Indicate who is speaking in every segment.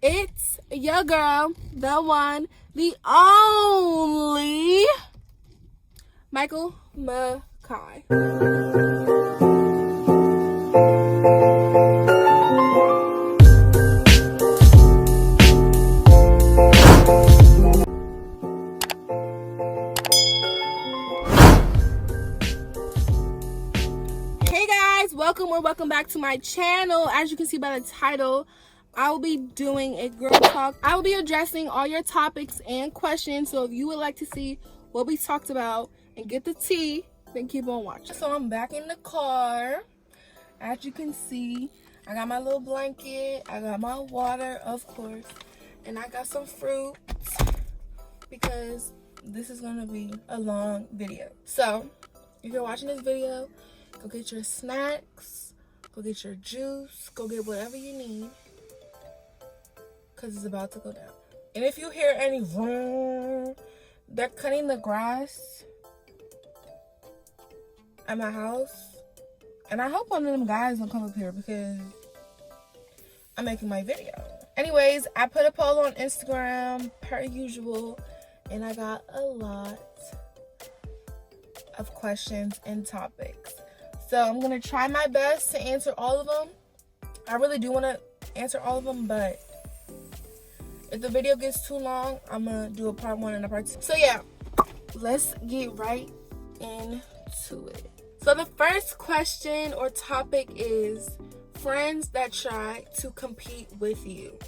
Speaker 1: It's your girl, the one, the only, Michael Mackay. Hey guys, welcome back to my channel. As you can see by the title, I will be doing a girl talk. I will be addressing all your topics and questions. So if you would like to see what we talked about and get the tea, then keep on watching. So I'm back in the car. As you can see, I got my little blanket. I got my water, of course. And I got some fruit because this is going to be a long video. So if you're watching this video, go get your snacks, go get your juice, go get whatever you need, because it's about to go down. And if you hear any vroom, they're cutting the grass at my house. And I hope one of them guys don't come up here because I'm making my video. Anyways, I put a poll on Instagram per usual, and I got a lot of questions and topics. So I'm going to try my best to answer all of them. I really do want to answer all of them, but if the video gets too long, I'm going to do a part 1 and a part 2. So yeah, let's get right into it. So the first question or topic is friends that try to compete with you.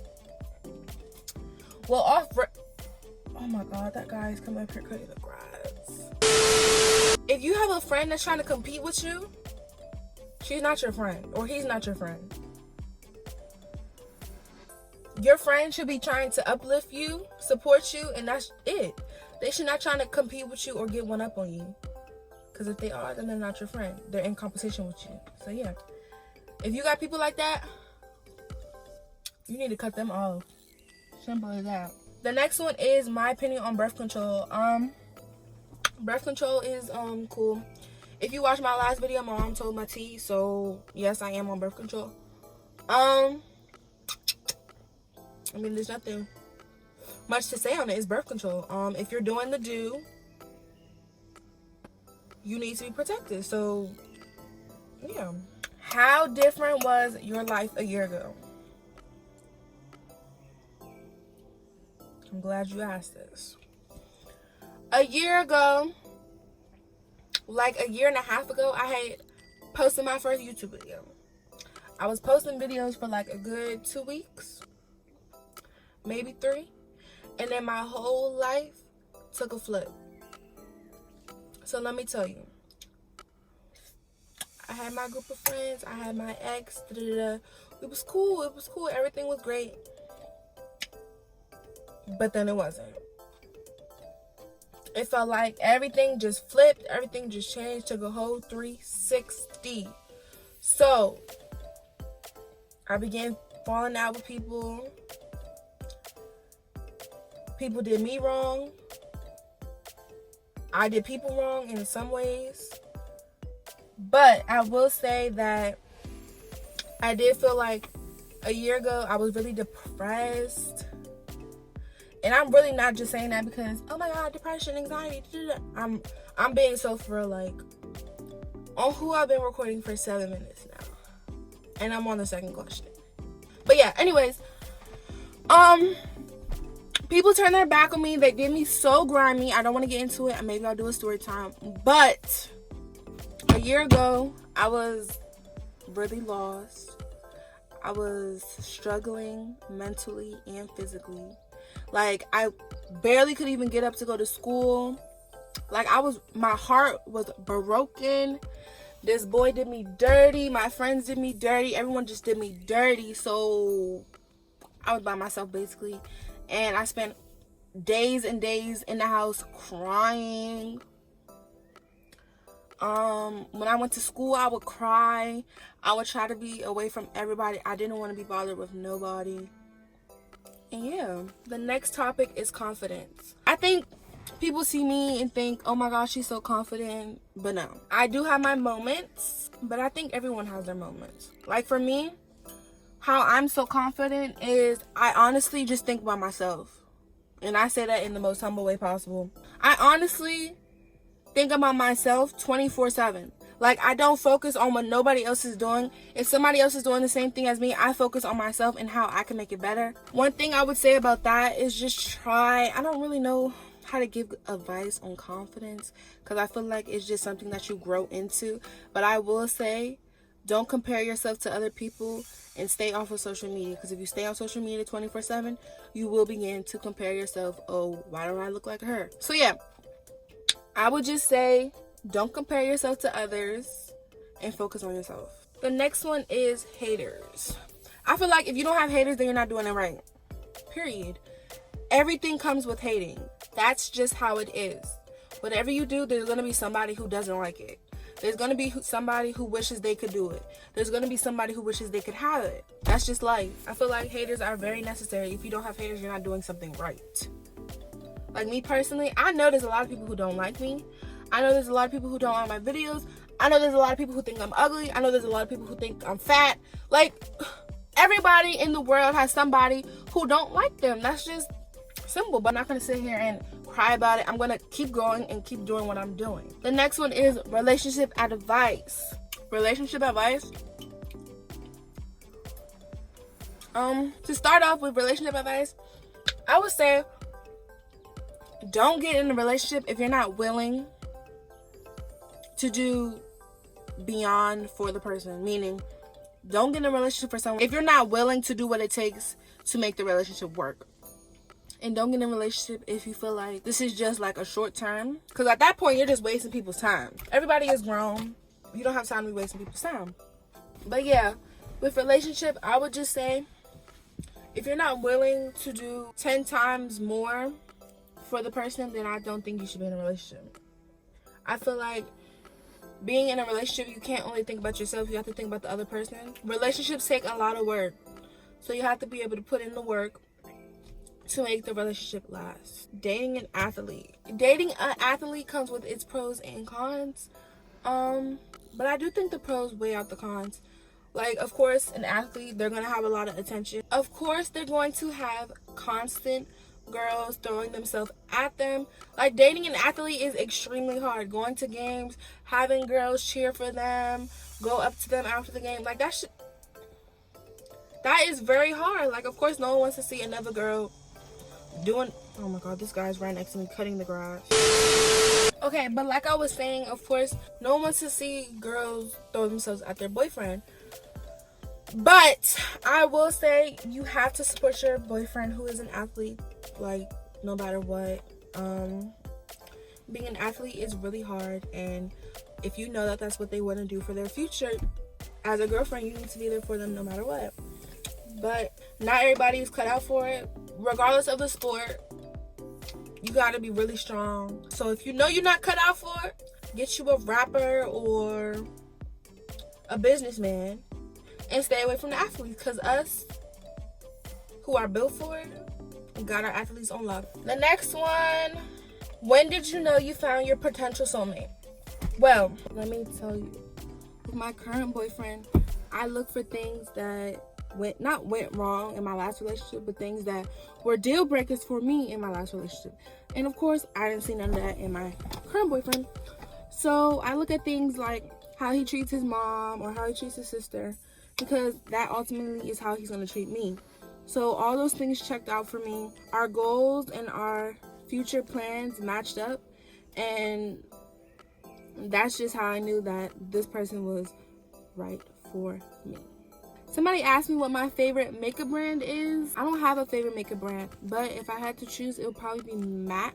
Speaker 1: Well, oh my God, that guy is coming up here cutting the grass. If you have a friend that's trying to compete with you, she's not your friend, or he's not your friend. Your friend should be trying to uplift you, support you, and that's it. They should not trying to compete with you or get one up on you. Because if they are, then they're not your friend. They're in competition with you. So yeah, if you got people like that, you need to cut them off. Simple as that. The next one is my opinion on birth control. Birth control is cool. If you watch my last video, my mom told my tea, so yes, I am on birth control. I mean, there's nothing much to say on it. It's birth control. If you're doing the do, you need to be protected. So yeah. How different was your life a year ago? I'm glad you asked this. A year ago, like a year and a half ago, I had posted my first YouTube video. I was posting videos for like a good 2 weeks, maybe 3. And then my whole life took a flip. So let me tell you. I had my group of friends. I had my ex. It was cool. It was cool. Everything was great. But then it wasn't. It felt like everything just flipped. Everything just changed, took a whole 360. So I began falling out with people. People did me wrong. I did people wrong in some ways. But I will say that I did feel like a year ago I was really depressed. And I'm really not just saying that because, oh my God, depression, anxiety. I'm being so for real, like, on who I've been recording for 7 minutes now. And I'm on the second question. But yeah, anyways, people turn their back on me. They did me so grimy. I don't want to get into it. And maybe I'll do a story time. But a year ago, I was really lost. I was struggling mentally and physically. Like, I barely could even get up to go to school. Like, my heart was broken. This boy did me dirty. My friends did me dirty. Everyone just did me dirty. So I was by myself basically. And I spent days and days in the house crying. When I went to school, I would cry. I would try to be away from everybody. I didn't want to be bothered with nobody. And yeah, the next topic is confidence. I think people see me and think, oh my gosh, she's so confident. But no, I do have my moments, but I think everyone has their moments. Like for me, how I'm so confident is I honestly just think about myself. And I say that in the most humble way possible. I honestly think about myself 24/7. Like, I don't focus on what nobody else is doing. If somebody else is doing the same thing as me, I focus on myself and how I can make it better. One thing I would say about that is just try. I don't really know how to give advice on confidence because I feel like it's just something that you grow into. But I will say, don't compare yourself to other people and stay off of social media, because if you stay on social media 24/7, you will begin to compare yourself. Oh, why don't I look like her? So yeah, I would just say, don't compare yourself to others and focus on yourself. The next one is haters. I feel like if you don't have haters, then you're not doing it right. Period. Everything comes with hating. That's just how it is. Whatever you do, there's going to be somebody who doesn't like it. There's going to be somebody who wishes they could do it. There's going to be somebody who wishes they could have it. That's just life. I feel like haters are very necessary. If you don't have haters, you're not doing something right. Like me personally, I know there's a lot of people who don't like me. I know there's a lot of people who don't like my videos. I know there's a lot of people who think I'm ugly. I know there's a lot of people who think I'm fat. Like, everybody in the world has somebody who don't like them. That's just simple. But I'm not going to sit here and cry about it. I'm going to keep going and keep doing what I'm doing. The next one is relationship advice. Relationship advice. To start off with relationship advice, I would say don't get in a relationship if you're not willing to do beyond for the person. Meaning, don't get in a relationship for someone if you're not willing to do what it takes to make the relationship work. And don't get in a relationship if you feel like this is just like a short term, because at that point you're just wasting people's time. Everybody is grown. You don't have time to be wasting people's time. But yeah, with relationship, I would just say, if you're not willing to do 10 times more for the person, then I don't think you should be in a relationship. I feel like being in a relationship, you can't only think about yourself, you have to think about the other person. Relationships take a lot of work, so you have to be able to put in the work to make the relationship last. Dating an athlete. Dating an athlete comes with its pros and cons, but I do think the pros weigh out the cons. Like, of course, an athlete, they're going to have a lot of attention. Of course, they're going to have constant girls throwing themselves at them. Like, dating an athlete is extremely hard. Going to games, having girls cheer for them, go up to them after the game. Like, that is very hard. Like, of course, no one wants to see another girl doing... Oh my god, this guy's right next to me cutting the grass. Okay, but like I was saying, of course, no one wants to see girls throw themselves at their boyfriend. But I will say, you have to support your boyfriend who is an athlete, like, no matter what. Being an athlete is really hard, and if you know that that's what they want to do for their future, as a girlfriend, you need to be there for them no matter what. But not everybody is cut out for it. Regardless of the sport, you got to be really strong. So if you know you're not cut out for it, get you a rapper or a businessman and stay away from the athletes, because us who are built for it got our athletes on lock. The next one, when did you know you found your potential soulmate? Well, let me tell you, with my current boyfriend, I look for things that went wrong in my last relationship, but things that were deal breakers for me in my last relationship. And of course, I didn't see none of that in my current boyfriend. So I look at things like how he treats his mom or how he treats his sister, because that ultimately is how he's going to treat me. So all those things checked out for me. Our goals and our future plans matched up, and that's just how I knew that this person was right for me. Somebody asked me what my favorite makeup brand is. I don't have a favorite makeup brand, but if I had to choose, it would probably be MAC.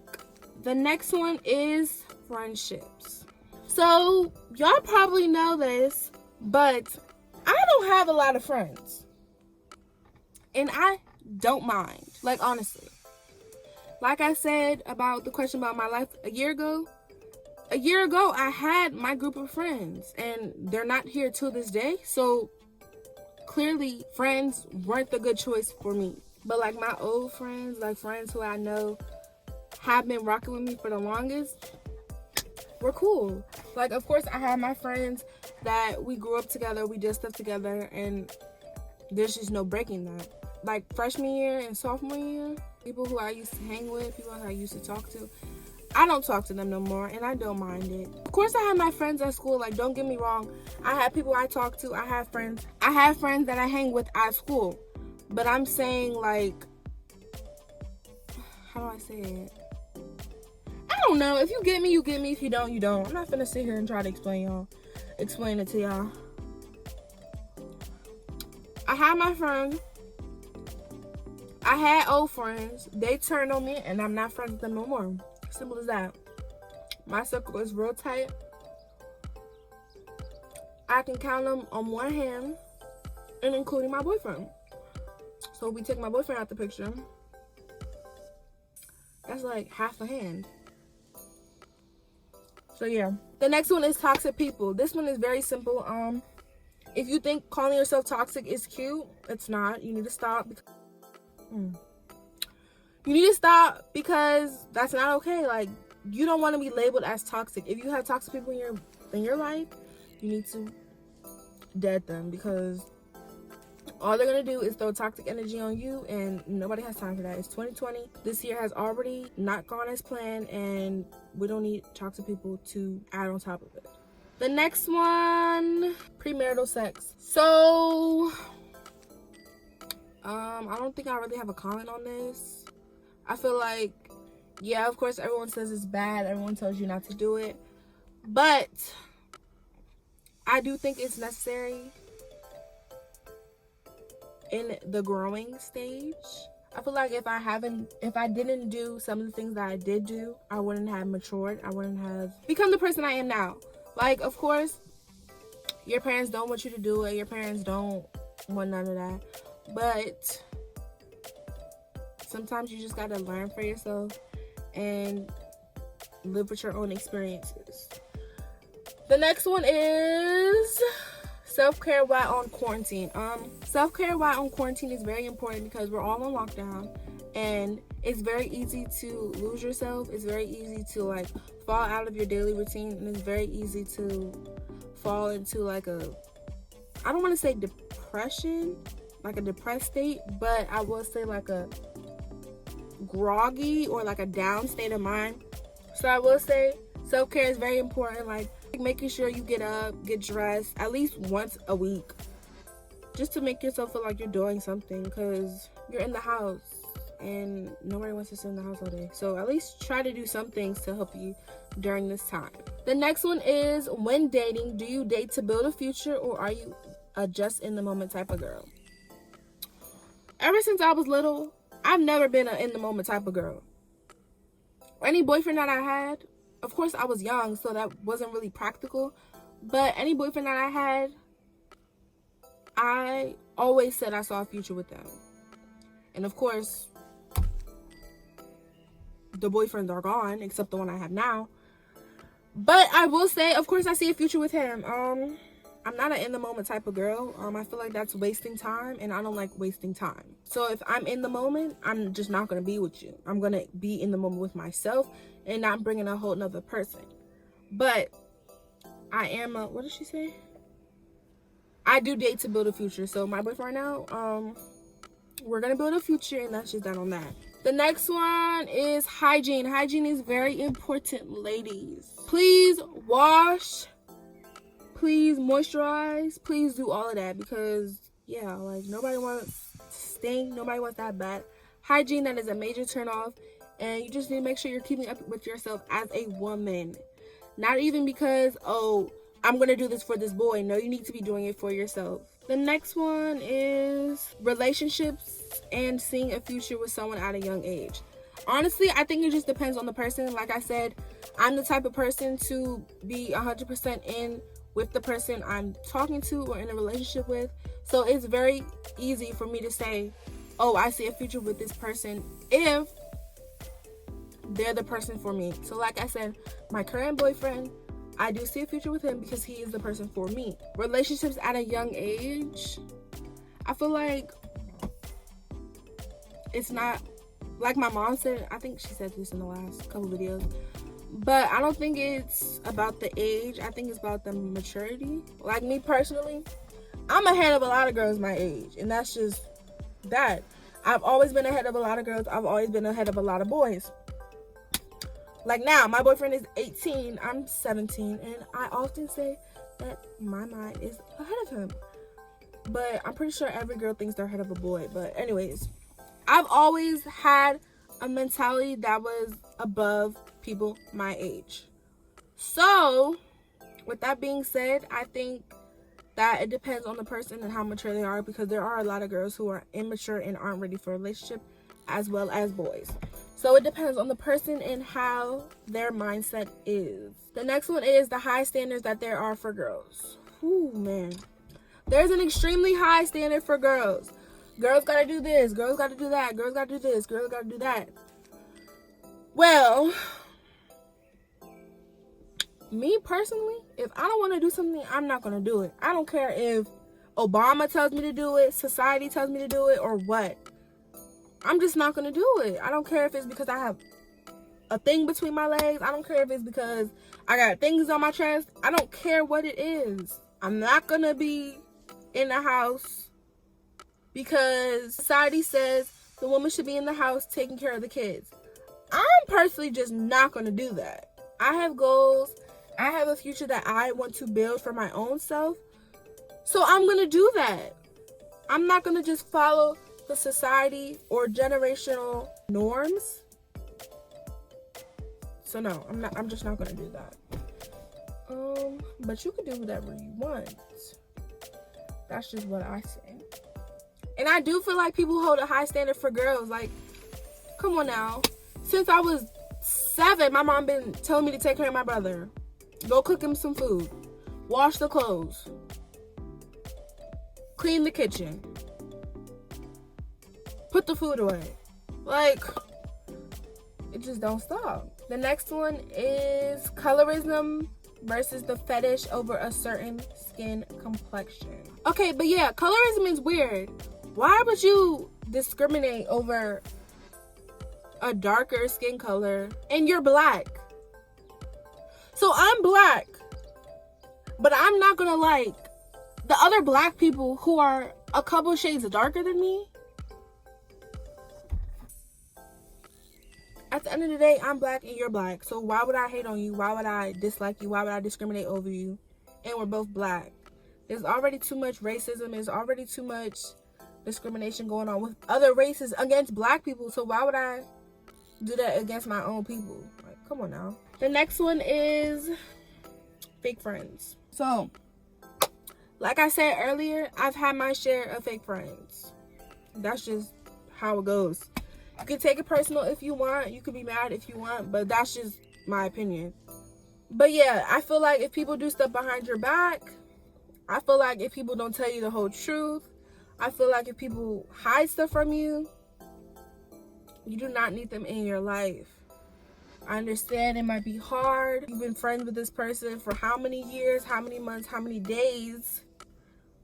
Speaker 1: The next one is friendships. So y'all probably know this, but I don't have a lot of friends, and I don't mind. Like, honestly, like I said about the question about my life a year ago, I had my group of friends, and they're not here till this day. So clearly friends weren't the good choice for me. But like my old friends, like friends who I know have been rocking with me for the longest, we're cool. Like, of course, I have my friends that we grew up together, we did stuff together, and there's just no breaking that. Like freshman year and sophomore year, people who I used to hang with, people who I used to talk to, I don't talk to them no more, and I don't mind it. Of course, I have my friends at school. Like, don't get me wrong. I have people I talk to. I have friends. I have friends that I hang with at school. But I'm saying, like, how do I say it? I don't know. If you get me, you get me. If you don't, you don't. I'm not finna sit here and try to explain it to y'all. I have my friends. I had old friends. They turned on me, and I'm not friends with them no more. Simple as that. My circle is real tight. I can count them on one hand, and including my boyfriend. So we take my boyfriend out the picture. That's like half a hand. So yeah. The next one is toxic people. This one is very simple. If you think calling yourself toxic is cute, it's not. You need to stop. You need to stop because that's not okay. Like, you don't want to be labeled as toxic. If you have toxic people in your life, you need to dead them, because all they're going to do is throw toxic energy on you, and nobody has time for that. It's 2020. This year has already not gone as planned, and we don't need toxic people to add on top of it. The next one, premarital sex. So, I don't think I really have a comment on this. I feel like, yeah, of course, everyone says it's bad. Everyone tells you not to do it. But I do think it's necessary in the growing stage. I feel like if I didn't do some of the things that I did do, I wouldn't have matured. I wouldn't have become the person I am now. Like, of course, your parents don't want you to do it. Your parents don't want none of that. But sometimes you just gotta learn for yourself and live with your own experiences. The next one is self-care while on quarantine. Self-care while on quarantine is very important because we're all on lockdown, and it's very easy to lose yourself. It's very easy to like fall out of your daily routine, and it's very easy to fall into like I don't want to say depression, like a depressed state, but I will say like a groggy or like a down state of mind. So I will say self-care is very important, like making sure you get up, get dressed at least once a week, just to make yourself feel like you're doing something, because you're in the house and nobody wants to sit in the house all day. So at least try to do some things to help you during this time. The next one is, when dating, do you date to build a future, or are you a just in the moment type of girl? Ever since I was little, I've never been an in the moment type of girl. Any boyfriend that I had, of course I was young, so that wasn't really practical, but any boyfriend that I had, I always said I saw a future with them. And of course, the boyfriends are gone, except the one I have now. But I will say, of course, I see a future with him. I'm not an in the moment type of girl. I feel like that's wasting time, and I don't like wasting time. So if I'm in the moment, I'm just not going to be with you. I'm going to be in the moment with myself and not bringing a whole nother person. But I am what did she say? I do date to build a future. So my boyfriend right now, we're going to build a future, and that's just that on that. The next one is hygiene. Hygiene is very important, ladies. Please wash. Please moisturize. Please do all of that, because yeah, like nobody wants to stink. Nobody wants that bad. Hygiene, that is a major turn off, and you just need to make sure you're keeping up with yourself as a woman. Not even because, oh, I'm gonna do this for this boy. No, you need to be doing it for yourself. The next one is relationships and seeing a future with someone at a young age. Honestly, I think it just depends on the person. Like I said, I'm the type of person to be 100% in with the person I'm talking to or in a relationship with. So it's very easy for me to say, oh, I see a future with this person if they're the person for me. So like I said, my current boyfriend, I do see a future with him because he is the person for me. Relationships at a young age, I feel like it's not, like my mom said, I think she said this in the last couple videos, but I don't think it's about the age. I think it's about the maturity. Like me personally, I'm ahead of a lot of girls my age, and that's just that. I've always been ahead of a lot of girls. I've always been ahead of a lot of boys. Like now, my boyfriend is 18, I'm 17, and I often say that my mind is ahead of him. But I'm pretty sure every girl thinks they're ahead of a boy. But anyways, I've always had a mentality that was above people my age. So, with that being said, I think that it depends on the person and how mature they are, because there are a lot of girls who are immature and aren't ready for a relationship, as well as boys. So it depends on the person and how their mindset is. The next one is the high standards that there are for girls. Ooh, man. There's an extremely high standard for girls. Girls gotta do this, girls gotta do that, girls gotta do this, girls gotta do that. Well, me personally, if I don't want to do something, I'm not going to do it. I don't care if Obama tells me to do it, society tells me to do it, or what. I'm just not going to do it. I don't care if it's because I have a thing between my legs. I don't care if it's because I got things on my chest. I don't care what it is. I'm not going to be in the house because society says the woman should be in the house taking care of the kids. I'm personally just not going to do that. I have goals. I have a future that I want to build for my own self. So I'm going to do that. I'm not going to just follow the society or generational norms. So no, I'm just not going to do that. But you can do whatever you want. That's just what I say. And I do feel like people hold a high standard for girls. Like, come on now. Since I was 7, my mom been telling me to take care of my brother. Go cook him some food. Wash the clothes. Clean the kitchen. Put the food away. Like, it just don't stop. The next one is colorism versus the fetish over a certain skin complexion. Okay, but yeah, colorism is weird. Why would you discriminate over a darker skin color and you're black? So I'm black, but I'm not gonna like the other black people who are a couple shades darker than me. At the end of the day, I'm black and you're black. So why would I hate on you? Why would I dislike you? Why would I discriminate over you? And we're both black. There's already too much racism. There's already too much discrimination going on with other races against black people. So why would I do that against my own people? Like, come on now. The next one is fake friends. So, like I said earlier, I've had my share of fake friends. That's just how it goes. You can take it personal if you want. You can be mad if you want, but that's just my opinion. But yeah, I feel like if people do stuff behind your back, I feel like if people don't tell you the whole truth, I feel like if people hide stuff from you, you do not need them in your life. I understand it might be hard. You've been friends with this person for how many years, how many months, how many days.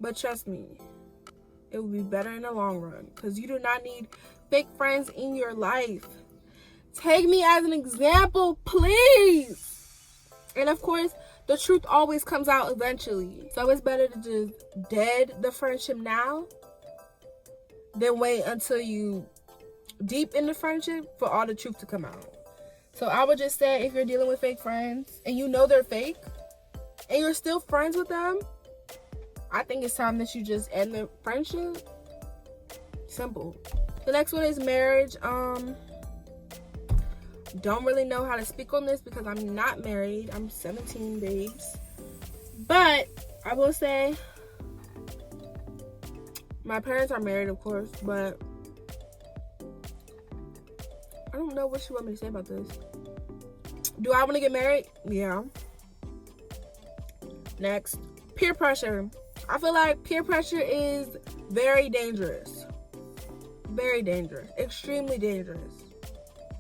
Speaker 1: But trust me, it will be better in the long run because you do not need fake friends in your life. Take me as an example, please. And of course, the truth always comes out eventually. So it's better to just dead the friendship now than wait until you deep in the friendship for all the truth to come out. So I would just say, if you're dealing with fake friends and you know they're fake and you're still friends with them, I think it's time that you just end the friendship. Simple. The next one is marriage. Don't really know how to speak on this because I'm not married. I'm 17, babes. But I will say, my parents are married, of course, but I don't know what you want me to say about this. Do I want to get married? Yeah. Next, peer pressure. I feel like peer pressure is very dangerous. Very dangerous. Extremely dangerous.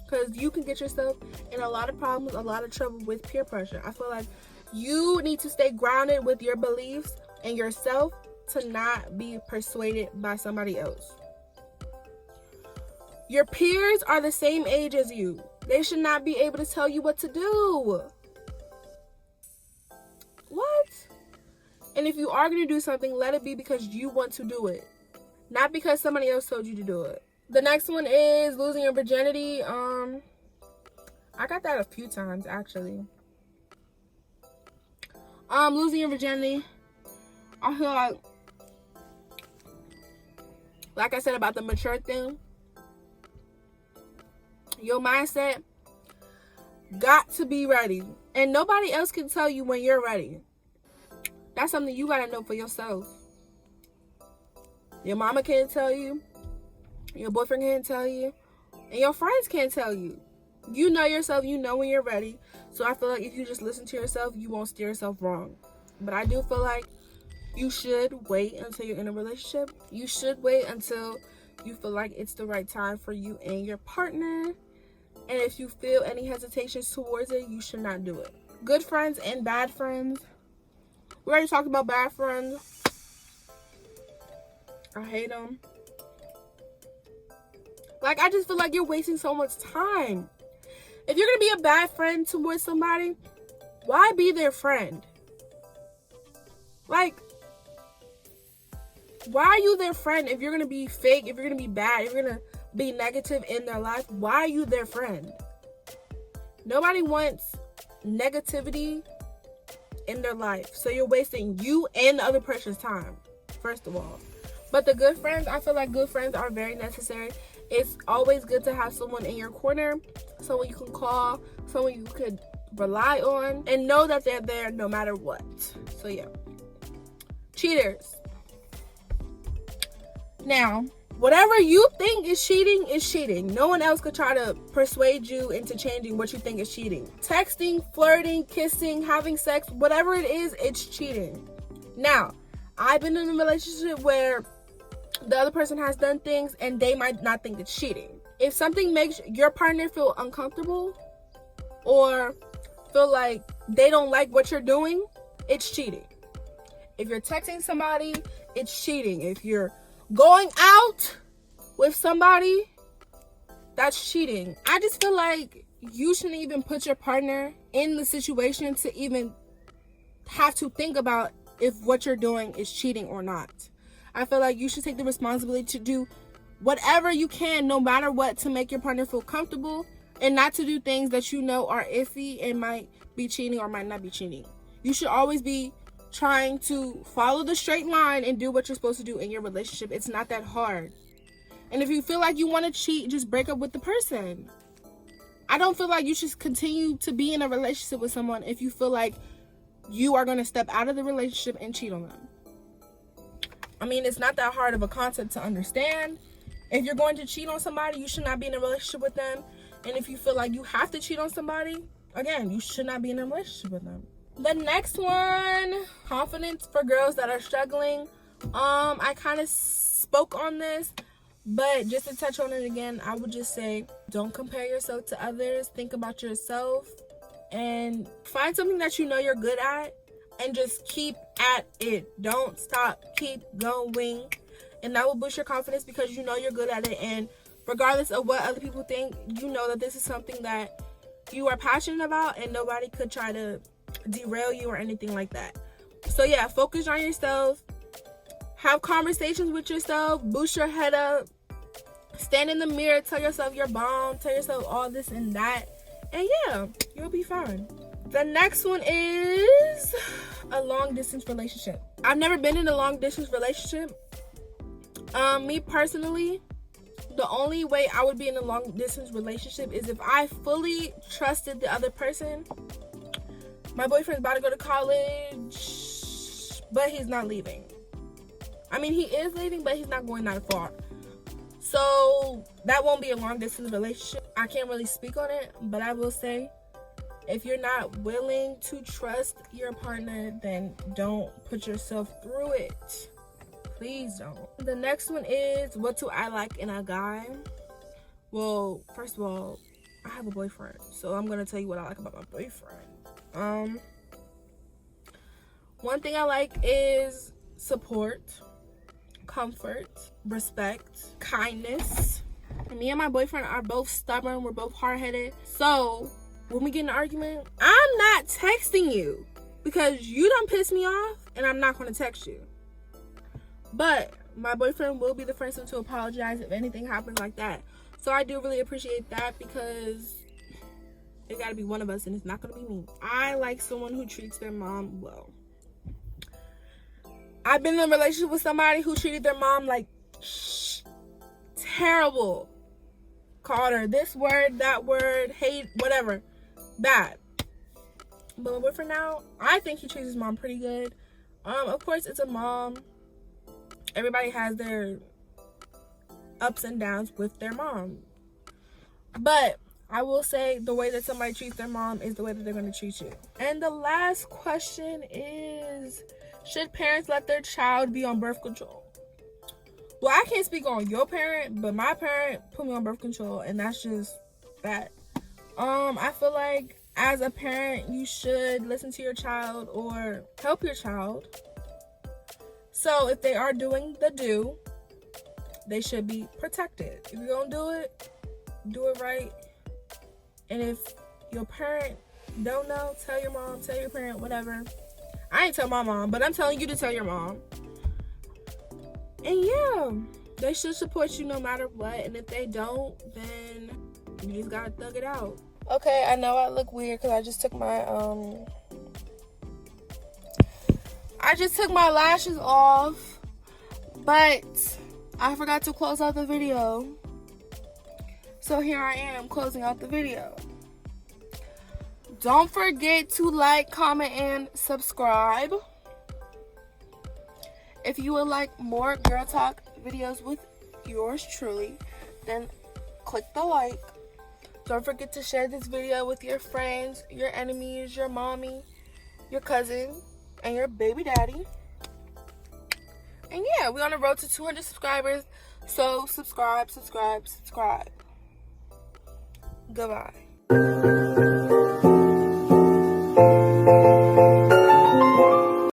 Speaker 1: Because you can get yourself in a lot of problems, a lot of trouble with peer pressure. I feel like you need to stay grounded with your beliefs and yourself to not be persuaded by somebody else. Your peers are the same age as you. They should not be able to tell you what to do. What? And if you are going to do something, let it be because you want to do it, not because somebody else told you to do it. The next one is losing your virginity. I got that a few times, actually. Losing your virginity. I feel like I said about the mature thing, your mindset got to be ready. And nobody else can tell you when you're ready. That's something you got to know for yourself. Your mama can't tell you. Your boyfriend can't tell you. And your friends can't tell you. You know yourself. You know when you're ready. So I feel like if you just listen to yourself, you won't steer yourself wrong. But I do feel like you should wait until you're in a relationship. You should wait until you feel like it's the right time for you and your partner. And if you feel any hesitations towards it, you should not do it. Good friends and bad friends. We already talked about bad friends. I hate them. Like, I just feel like you're wasting so much time. If you're going to be a bad friend towards somebody, why be their friend? Like, why are you their friend if you're going to be fake, if you're going to be bad, if you're going to be negative in their life? Why are you their friend? Nobody wants negativity in their life. So you're wasting you and the other person's time, first of all. But the good friends, I feel like good friends are very necessary. It's always good to have someone in your corner, someone you can call, someone you could rely on, and know that they're there no matter what. So yeah. Cheaters. Now, whatever you think is cheating. No one else could try to persuade you into changing what you think is cheating. Texting, flirting, kissing, having sex, whatever it is, it's cheating. Now, I've been in a relationship where the other person has done things and they might not think it's cheating. If something makes your partner feel uncomfortable or feel like they don't like what you're doing, it's cheating. If you're texting somebody, it's cheating. If you're going out with somebody, that's cheating. I just feel like you shouldn't even put your partner in the situation to even have to think about if what you're doing is cheating or not. I feel like you should take the responsibility to do whatever you can, no matter what, to make your partner feel comfortable, and not to do things that you know are iffy and might be cheating or might not be cheating. You should always be trying to follow the straight line and do what you're supposed to do in your relationship. It's not that hard. And if you feel like you want to cheat, just break up with the person. I don't feel like you should continue to be in a relationship with someone if you feel like you are going to step out of the relationship and cheat on them. I mean, it's not that hard of a concept to understand. If you're going to cheat on somebody, you should not be in a relationship with them. And if you feel like you have to cheat on somebody, again, you should not be in a relationship with them. The next one, confidence for girls that are struggling. I kind of spoke on this, but just to touch on it again, I would just say, don't compare yourself to others. Think about yourself and find something that you know you're good at and just keep at it. Don't stop. Keep going. And that will boost your confidence because you know you're good at it. And regardless of what other people think, you know that this is something that you are passionate about and nobody could try to derail you or anything like that. So yeah, focus on yourself. Have conversations with yourself. Boost your head up. Stand in the mirror. Tell yourself you're bomb. Tell yourself all this and that. And yeah, you'll be fine. The next one is a long distance relationship. I've never been in a long distance relationship. Me personally, the only way I would be in a long distance relationship is if I fully trusted the other person. My boyfriend's about to go to college, but he's not leaving. I mean, he is leaving, but he's not going that far. So that won't be a long distance relationship. I can't really speak on it, but I will say, if you're not willing to trust your partner, then don't put yourself through it. Please don't. The next one is, what do I like in a guy? Well, first of all, I have a boyfriend, so I'm gonna tell you what I like about my boyfriend. One thing I like is support, comfort, respect, kindness. Me and my boyfriend are both stubborn. We're both hard-headed. So when we get in an argument, I'm not texting you. because you done piss me off and I'm not going to text you. But my boyfriend will be the first one to apologize if anything happens like that. So I do really appreciate that, because it got to be one of us and it's not going to be me. I like someone who treats their mom well. I've been in a relationship with somebody who treated their mom like terrible. Called her this word, that word, hate, whatever. Bad. But my boyfriend now, I think he treats his mom pretty good. Of course, it's a mom. Everybody has their ups and downs with their mom. But I will say the way that somebody treats their mom is the way that they're going to treat you. And the last question is, should parents let their child be on birth control? Well, I can't speak on your parent, but my parent put me on birth control, and that's just that. I feel like as a parent, you should listen to your child or help your child. So if they are doing the do, they should be protected. If you're going to do it right. And if your parent don't know, tell your mom, tell your parent, whatever. I ain't tell my mom, but I'm telling you to tell your mom. And yeah, they should support you no matter what. And if they don't, then you just gotta thug it out. Okay, I know I look weird because I just took my lashes off, but I forgot to close out the video. So here I am closing out the video. Don't forget to like, comment, and subscribe. If you would like more girl talk videos with yours truly, then click the like. Don't forget to share this video with your friends, your enemies, your mommy, your cousin, and your baby daddy. And yeah, we're on the road to 200 subscribers. So subscribe. Goodbye.